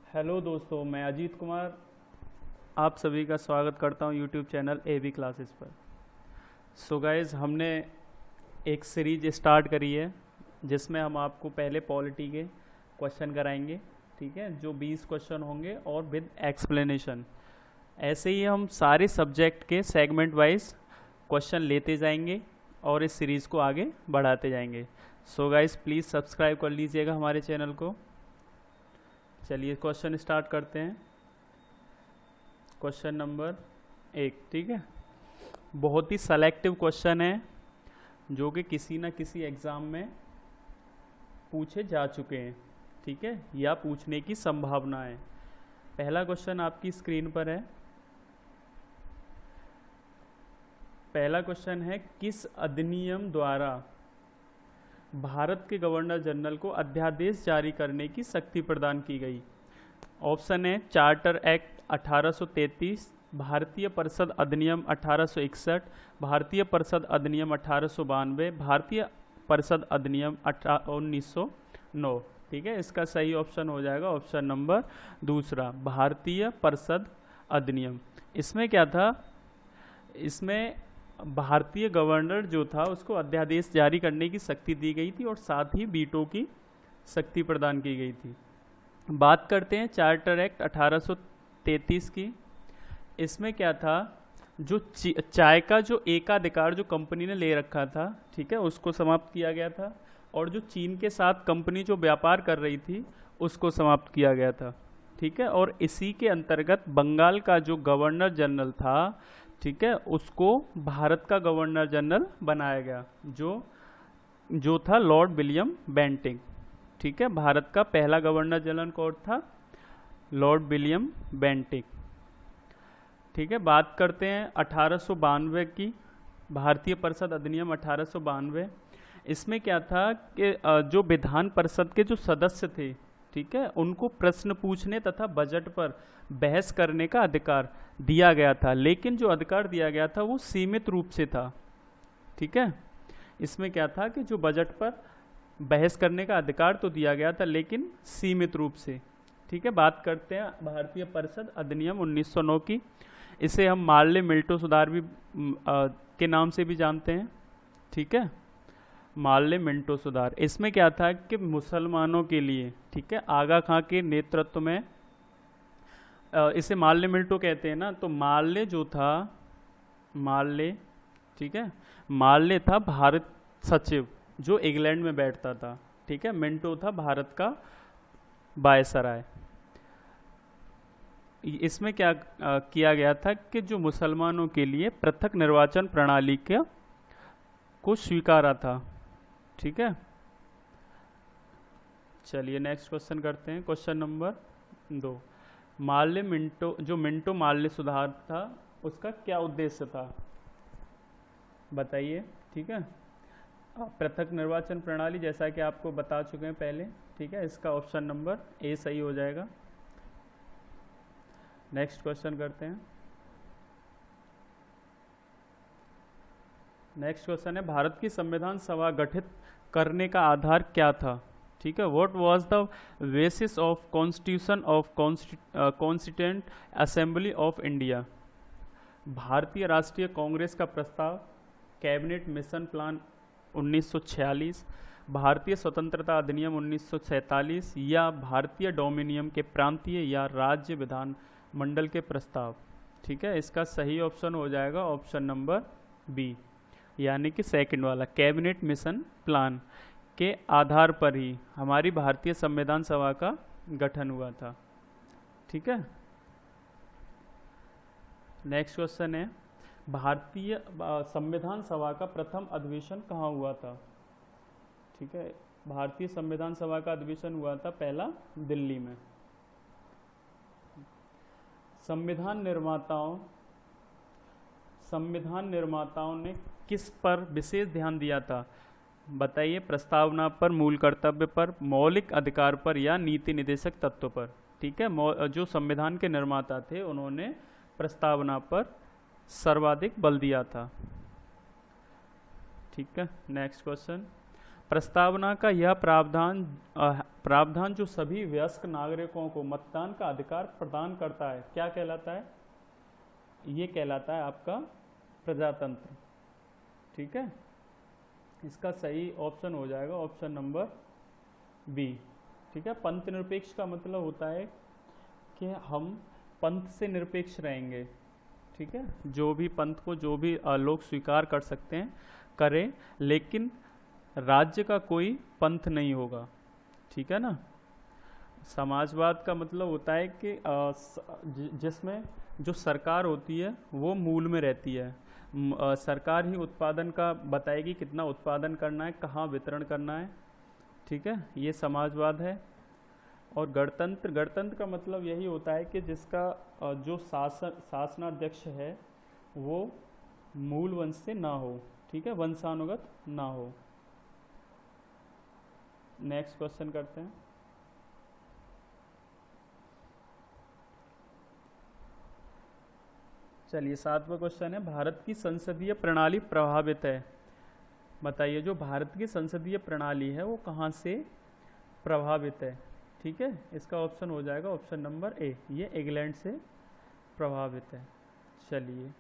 Hello दोस्तों, मैं अजीत कुमार आप सभी का स्वागत करता हूं यूट्यूब चैनल एबी क्लासेस पर। सो गाइस, हमने एक सीरीज स्टार्ट करी है जिसमें हम आपको पहले पॉलिटी के क्वेश्चन कराएंगे, ठीक है, जो 20 क्वेश्चन होंगे और विद एक्सप्लेनेशन। ऐसे ही हम सारे सब्जेक्ट के सेगमेंट वाइज क्वेश्चन लेते जाएंगे और इस सीरीज़ को आगे बढ़ाते जाएंगे। सो गाइस, प्लीज़ सब्सक्राइब कर लीजिएगा हमारे चैनल को। चलिए क्वेश्चन स्टार्ट करते हैं। क्वेश्चन नंबर 1, ठीक है, बहुत ही सेलेक्टिव क्वेश्चन है जो कि किसी ना किसी एग्ज़ाम में पूछे जा चुके हैं, ठीक है, या पूछने की संभावना है। पहला क्वेश्चन आपकी स्क्रीन पर है। पहला क्वेश्चन है, किस अधिनियम द्वारा भारत के गवर्नर जनरल को अध्यादेश जारी करने की शक्ति प्रदान की गई? ऑप्शन है चार्टर एक्ट 1833, भारतीय परिषद अधिनियम 1861, भारतीय परिषद अधिनियम 1892, भारतीय परिषद अधिनियम 1909। ठीक है, इसका सही ऑप्शन हो जाएगा ऑप्शन नंबर दूसरा, भारतीय परिषद अधिनियम। इसमें क्या था, इसमें भारतीय गवर्नर जो था उसको अध्यादेश जारी करने की शक्ति दी गई थी और साथ ही वीटो की शक्ति प्रदान की गई थी। बात करते हैं चार्टर एक्ट 1833 की। इसमें क्या था, जो चाय का जो एकाधिकार जो कंपनी ने ले रखा था, ठीक है, उसको समाप्त किया गया था और जो चीन के साथ कंपनी जो व्यापार कर रही थी उसको समाप्त किया गया था, ठीक है। और इसी के अंतर्गत बंगाल का जो गवर्नर जनरल था, ठीक है, उसको भारत का गवर्नर जनरल बनाया गया, जो था लॉर्ड विलियम बेंटिंक, ठीक है। भारत का पहला गवर्नर जनरल कौन था? लॉर्ड विलियम बेंटिक, ठीक है। बात करते हैं 1892 की, भारतीय परिषद अधिनियम 1892। इसमें क्या था कि जो विधान परिषद के जो सदस्य थे, ठीक है, उनको प्रश्न पूछने तथा बजट पर बहस करने का अधिकार दिया गया था, लेकिन जो अधिकार दिया गया था वो सीमित रूप से था, ठीक है। इसमें क्या था कि जो बजट पर बहस करने का अधिकार तो दिया गया था लेकिन सीमित रूप से, ठीक है। बात करते हैं भारतीय परिषद अधिनियम 1909 की। इसे हम मार्ले मिल्टो सुधार भी के नाम से भी जानते हैं, ठीक है, मार्ले मिंटो सुधार। इसमें क्या था कि मुसलमानों के लिए, ठीक है, आगा खां के नेतृत्व में, इसे मार्ले मिल्टो कहते हैं ना, तो मार्ले जो था, मार्ले, ठीक है, मार्ले था भारत सचिव जो इंग्लैंड में बैठता था, ठीक है, मिंटो था भारत का वायसराय। इसमें क्या किया गया था कि जो मुसलमानों के लिए पृथक निर्वाचन प्रणाली को स्वीकारा था, ठीक है। चलिए नेक्स्ट क्वेश्चन करते हैं। क्वेश्चन नंबर 2, मार्ले मिंटो, जो मिंटो मार्ले सुधार था उसका क्या उद्देश्य था, बताइए, ठीक है। पृथक निर्वाचन प्रणाली, जैसा कि आपको बता चुके हैं पहले, ठीक है, इसका ऑप्शन नंबर ए सही हो जाएगा। नेक्स्ट क्वेश्चन करते हैं। नेक्स्ट क्वेश्चन है, भारत की संविधान सभा गठित करने का आधार क्या था, ठीक है। What was the basis of constitution of constituent assembly of India? भारतीय राष्ट्रीय कांग्रेस का प्रस्ताव, कैबिनेट मिशन प्लान 1946, भारतीय स्वतंत्रता अधिनियम 1947 या भारतीय डोमिनियन के प्रांतीय या राज्य विधान मंडल के प्रस्ताव, ठीक है। इसका सही ऑप्शन हो जाएगा ऑप्शन नंबर बी, यानी कि सेकंड वाला, कैबिनेट मिशन प्लान के आधार पर ही हमारी भारतीय संविधान सभा का गठन हुआ था, ठीक है। नेक्स्ट क्वेश्चन है, भारतीय संविधान सभा का प्रथम अधिवेशन कहाँ हुआ था, ठीक है। भारतीय संविधान सभा का अधिवेशन हुआ था पहला दिल्ली में। संविधान निर्माताओं ने किस पर विशेष ध्यान दिया था, बताइए। प्रस्तावना पर, मूल कर्तव्य पर, मौलिक अधिकार पर या नीति निर्देशक तत्व पर, ठीक है। जो संविधान के निर्माता थे उन्होंने प्रस्तावना पर सर्वाधिक बल दिया था, ठीक है। नेक्स्ट क्वेश्चन, प्रस्तावना का यह प्रावधान जो सभी वयस्क नागरिकों को मतदान का अधिकार प्रदान करता है, क्या कहलाता है? ये कहलाता है आपका प्रजातंत्र। ठीक है, इसका सही ऑप्शन हो जाएगा ऑप्शन नंबर बी। ठीक है, पंथ निरपेक्ष का मतलब होता है कि हम पंथ से निरपेक्ष रहेंगे। ठीक है, जो भी पंथ को जो भी लोग स्वीकार कर सकते हैं करें, लेकिन राज्य का कोई पंथ नहीं होगा। ठीक है ना। समाजवाद का मतलब होता है कि जिसमें जो सरकार होती है वो मूल में रहती है। सरकार ही उत्पादन का बताएगी, कितना उत्पादन करना है, कहाँ वितरण करना है। ठीक है, ये समाजवाद है। और गणतंत्र का मतलब यही होता है कि जिसका जो शासनाध्यक्ष है वो मूल वंश से ना हो। ठीक है, वंशानुगत ना हो। नेक्स्ट क्वेश्चन करते हैं। चलिए 7वां क्वेश्चन है, भारत की संसदीय प्रणाली प्रभावित है। बताइए, जो भारत की संसदीय प्रणाली है वो कहाँ से प्रभावित है? ठीक है, इसका ऑप्शन हो जाएगा ऑप्शन नंबर ए, ये इंग्लैंड से प्रभावित है। चलिए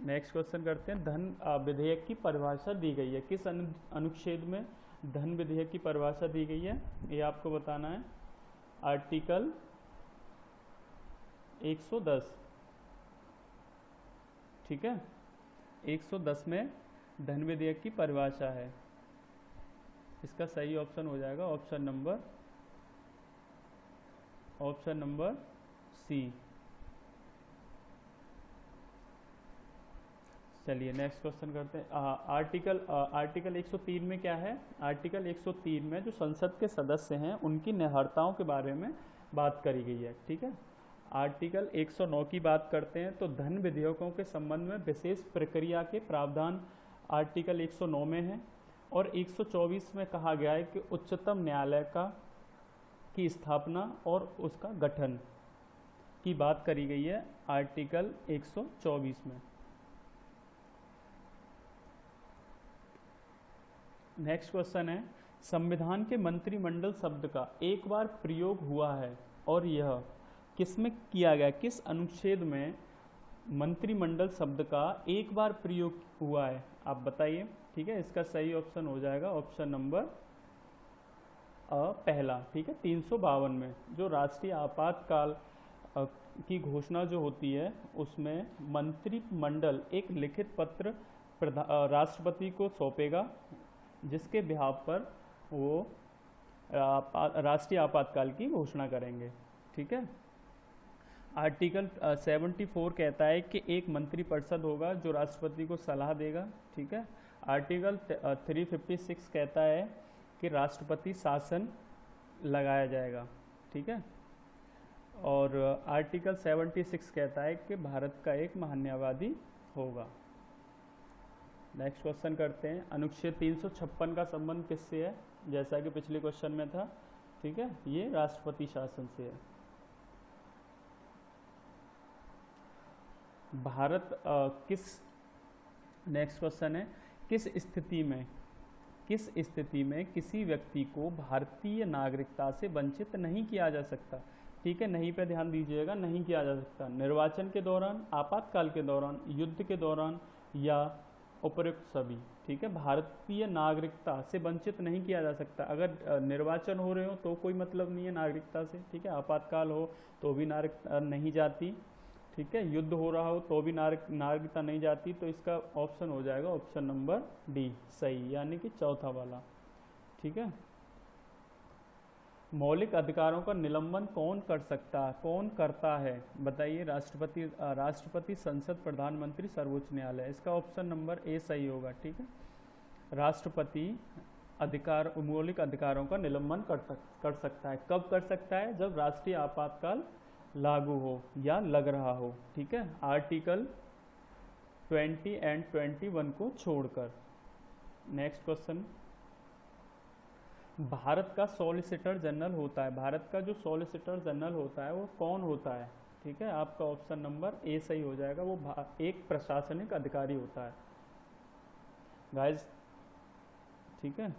नेक्स्ट क्वेश्चन करते हैं। धन विधेयक की परिभाषा दी गई है, किस अनुच्छेद में धन विधेयक की परिभाषा दी गई है, ये आपको बताना है। आर्टिकल 110। ठीक है, 110 में धन विधेयक की परिभाषा है। इसका सही ऑप्शन हो जाएगा ऑप्शन नंबर सी। चलिए नेक्स्ट क्वेश्चन करते हैं। आर्टिकल 103 में क्या है? आर्टिकल 103 में जो संसद के सदस्य हैं उनकी निहर्ताओं के बारे में बात करी गई है। ठीक है, आर्टिकल 109 की बात करते हैं तो धन विधेयकों के संबंध में विशेष प्रक्रिया के प्रावधान आर्टिकल 109 में है। और 124 में कहा गया है कि उच्चतम न्यायालय की स्थापना और उसका गठन की बात करी गई है आर्टिकल 124 में। नेक्स्ट क्वेश्चन है, संविधान के मंत्रिमंडल शब्द का एक बार प्रयोग हुआ है और यह किसमें किया गया? किस अनुच्छेद में मंत्रिमंडल शब्द का एक बार प्रयोग हुआ है, आप बताइए। ठीक है, इसका सही ऑप्शन हो जाएगा ऑप्शन नंबर पहला। ठीक है, 352 में जो राष्ट्रीय आपातकाल की घोषणा जो होती है उसमें मंत्रिमंडल एक लिखित पत्र राष्ट्रपति को सौंपेगा, जिसके बिहाफ पर वो राष्ट्रीय आपातकाल की घोषणा करेंगे। ठीक है, आर्टिकल 74 कहता है कि एक मंत्रिपरिषद होगा जो राष्ट्रपति को सलाह देगा। ठीक है, आर्टिकल 356 कहता है कि राष्ट्रपति शासन लगाया जाएगा। ठीक है, और आर्टिकल 76 कहता है कि भारत का एक महान्यायवादी होगा। नेक्स्ट क्वेश्चन करते हैं, अनुच्छेद 356 का संबंध किससे है? जैसा कि पिछले क्वेश्चन में था। ठीक है, ये राष्ट्रपति शासन से है। भारत नेक्स्ट क्वेश्चन है, किस स्थिति में किसी व्यक्ति को भारतीय नागरिकता से वंचित नहीं किया जा सकता? ठीक है, नहीं पे ध्यान दीजिएगा, नहीं किया जा सकता। निर्वाचन के दौरान, आपातकाल के दौरान, युद्ध के दौरान या उपयुक्त सभी। ठीक है, भारतीय नागरिकता से वंचित नहीं किया जा सकता। अगर निर्वाचन हो रहे हो तो कोई मतलब नहीं है नागरिकता से। ठीक है, आपातकाल हो तो भी नागरिकता नहीं जाती। ठीक है, युद्ध हो रहा हो तो भी नागरिकता नहीं जाती। तो इसका ऑप्शन हो जाएगा ऑप्शन नंबर डी सही, यानी कि चौथा वाला। ठीक है, मौलिक अधिकारों का निलंबन कौन कर सकता है, कौन करता है? बताइए। राष्ट्रपति, संसद, प्रधानमंत्री, सर्वोच्च न्यायालय। इसका ऑप्शन नंबर ए सही होगा। ठीक है, राष्ट्रपति मौलिक अधिकारों का निलंबन कर सकता है। कब कर सकता है? जब राष्ट्रीय आपातकाल लागू हो या लग रहा हो। ठीक है, आर्टिकल 20 एंड 21 को छोड़कर। नेक्स्ट क्वेश्चन, भारत का सॉलिसिटर जनरल होता है, भारत का जो सॉलिसिटर जनरल होता है वो कौन होता है? ठीक है, आपका ऑप्शन नंबर ए सही हो जाएगा। वो एक प्रशासनिक अधिकारी होता है। गाइस ठीक है।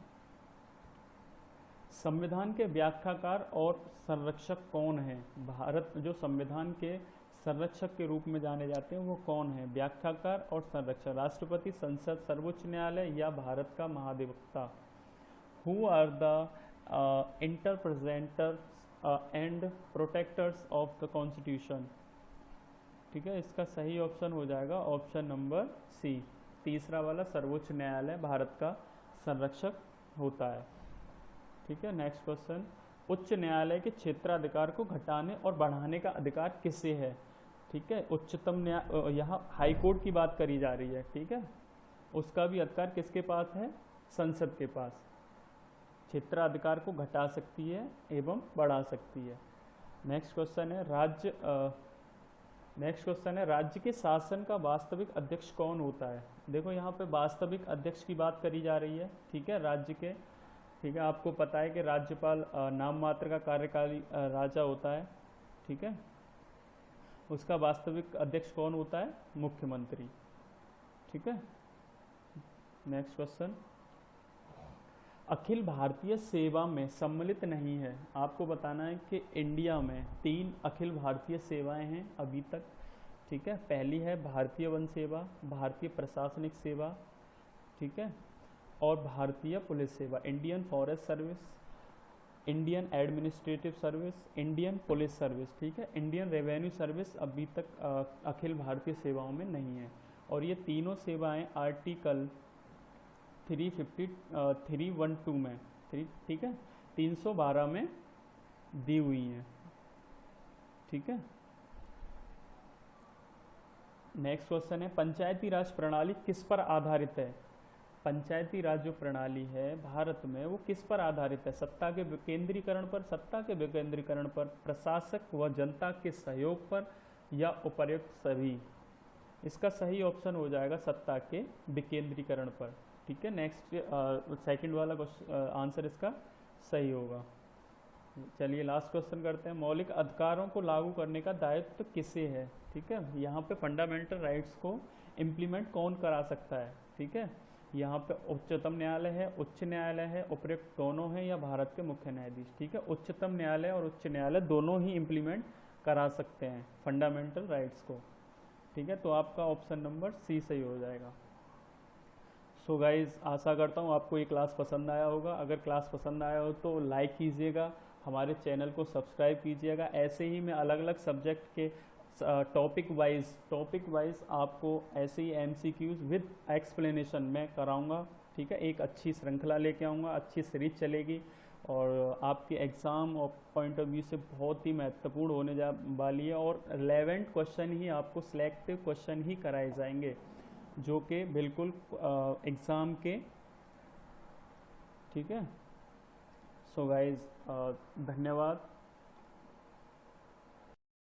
संविधान के व्याख्याकार और संरक्षक कौन है? भारत जो संविधान के संरक्षक के रूप में जाने जाते हैं वो कौन है? व्याख्याकार और संरक्षक, राष्ट्रपति, संसद, सर्वोच्च न्यायालय या भारत का महाधिवक्ता। Who are the interpreters and protectors of the constitution? ठीक है, इसका सही ऑप्शन हो जाएगा ऑप्शन नंबर सी, तीसरा वाला, सर्वोच्च न्यायालय भारत का संरक्षक होता है। ठीक है, नेक्स्ट क्वेश्चन, उच्च न्यायालय के क्षेत्राधिकार को घटाने और बढ़ाने का अधिकार किसे है? ठीक है, उच्चतम न्याय, यहाँ हाई कोर्ट की बात करी जा रही है। ठीक है, उसका भी अधिकार किसके पास है? संसद के पास। क्षेत्राधिकार को घटा सकती है एवं बढ़ा सकती है। नेक्स्ट क्वेश्चन है राज्य के शासन का वास्तविक अध्यक्ष कौन होता है? देखो यहाँ पे वास्तविक अध्यक्ष की बात करी जा रही है। ठीक है, राज्य के, ठीक है, आपको पता है कि राज्यपाल नाम मात्र का कार्यकारी राजा होता है। ठीक है, उसका वास्तविक अध्यक्ष कौन होता है? मुख्यमंत्री। ठीक है, नेक्स्ट क्वेश्चन, अखिल भारतीय सेवा में सम्मिलित नहीं है। आपको बताना है कि इंडिया में 3 अखिल भारतीय सेवाएं हैं अभी तक। ठीक है, पहली है भारतीय वन सेवा, भारतीय प्रशासनिक सेवा, ठीक है, और भारतीय पुलिस सेवा, Indian forest service, Indian administrative service, Indian police service. ठीक है, इंडियन रेवेन्यू सर्विस अभी तक अखिल भारतीय सेवाओं में नहीं है। और ये तीनों सेवाएं आर्टिकल 312 में, ठीक है, 312 में दी हुई हैं। ठीक है, नेक्स्ट क्वेश्चन है, पंचायती राज प्रणाली किस पर आधारित है? पंचायती राज जो प्रणाली है भारत में वो किस पर आधारित है? सत्ता के विकेंद्रीकरण पर, सत्ता के विकेंद्रीकरण पर, प्रशासक व जनता के सहयोग पर, या उपर्युक्त सभी? इसका सही ऑप्शन हो जाएगा सत्ता के विकेंद्रीकरण पर। ठीक है, नेक्स्ट सेकंड वाला आंसर इसका सही होगा। चलिए लास्ट क्वेश्चन करते हैं, मौलिक अधिकारों को लागू करने का दायित्व किसे है? ठीक है, यहाँ पे फंडामेंटल राइट्स को इम्प्लीमेंट कौन करा सकता है? ठीक है, यहाँ पे उच्चतम न्यायालय है, उच्च न्यायालय है, उपयुक्त दोनों हैं, या भारत के मुख्य न्यायाधीश? ठीक है, उच्चतम न्यायालय और उच्च न्यायालय दोनों ही इम्प्लीमेंट करा सकते हैं फंडामेंटल राइट्स को। ठीक है, तो आपका ऑप्शन नंबर सी सही हो जाएगा। सो गाइज, आशा करता हूँ आपको ये क्लास पसंद आया होगा। अगर क्लास पसंद आया हो तो लाइक कीजिएगा, हमारे चैनल को सब्सक्राइब कीजिएगा। ऐसे ही मैं अलग अलग सब्जेक्ट के टॉपिक वाइज आपको ऐसे ही MCQs विद एक्सप्लेनेशन में कराऊंगा। ठीक है, एक अच्छी श्रृंखला लेके आऊँगा, अच्छी सीरीज चलेगी और आपके एग्ज़ाम और पॉइंट ऑफ व्यू से बहुत ही महत्वपूर्ण होने जा वाली है। और 11 क्वेश्चन ही आपको सिलेक्टिव क्वेश्चन ही कराए जाएंगे जो कि बिल्कुल एग्ज़ाम के। ठीक है, सो गाइज, धन्यवाद।